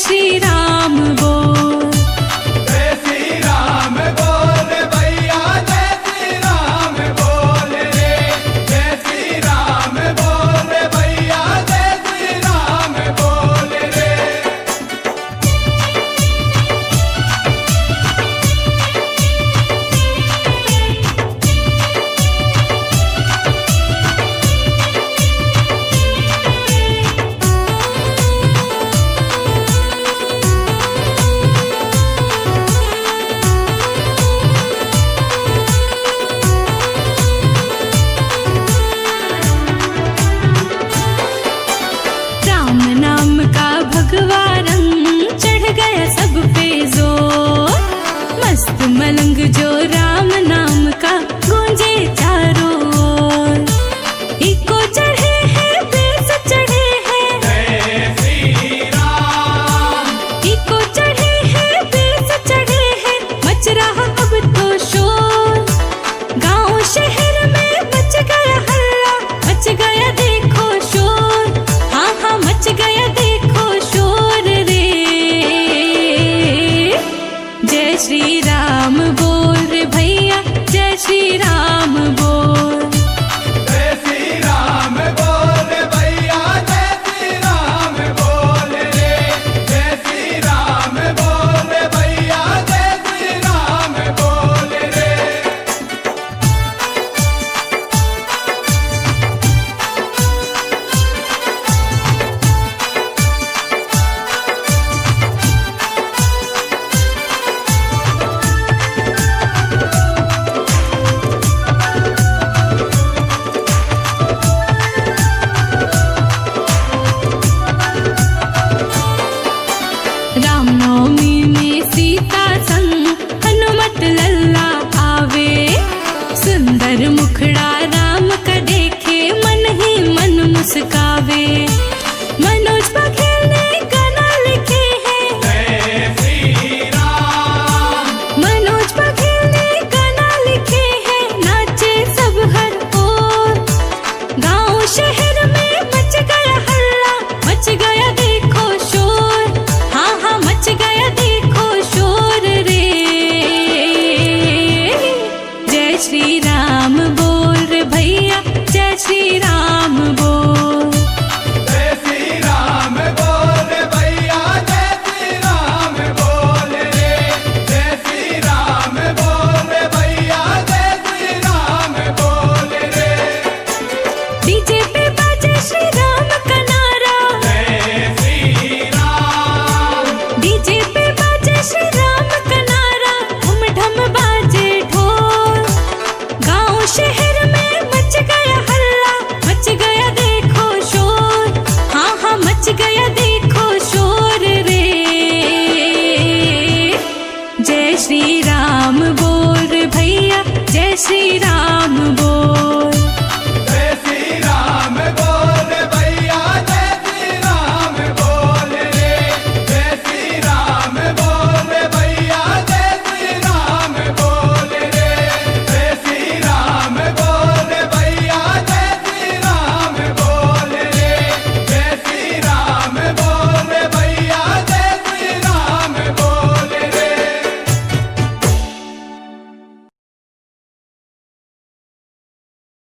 श्री राम बोल। जय श्री राम बोल भैया, जय श्री राम बोल रे। जय श्री राम बोल भैया, जय श्री राम बोल रे। राम नाम का भगवा रंग चढ़ गया सब पे जोर। मस्त मलंग जो राम नाम का गूंजे चारों ओर। इको चढ़े हैं बेस चढ़े हैं, जय श्री राम। इको चढ़े हैं बेस चढ़े हैं, मच रहा अब तो शोर। गांव शहर में मच गया हल्ला, मच गया देखो शोर। हाँ हाँ मच गया देखो शोर रे। जय श्री राम बोल रे भैया, जय श्री राम बोल। जय श्री राम बोल भैया, जय श्री राम बोल रे। जय श्री राम बोल भैया, जय श्री राम बोल रे। रामनवमी में सीता संग हनुमत लल्ला आवे। सुंदर मुखड़ा राम का देखे मन ही मन मुस्कावे। मनोज बघेल ने गाना लिखे हैं, जय श्री राम। मनोज बघेल ने गाना लिखे हैं, नाचे सब हर ओर। गांव शहर में मच गया हल्ला, मच गया देखो शोर। हाँ हाँ मच गया देखो शोर रे। जय श्री राम बोल रे भैया, जय श्री राम बोल। जय श्री राम बोल भैया, जय श्री राम बोल रे। जय श्री राम बोल भैया, जय श्री राम बोल रे। डीजे पे बाजे श्री राम का नारा, जय श्री राम। डीजे पे बाजे श्री राम का नारा, धम धम बाजे ढोल। गांव शहर में मच गया हल्ला, मच गया देखो शोर। हाँ हाँ मच गया देखो शोर रे। जय श्री राम बोल रे भैया, जय श्री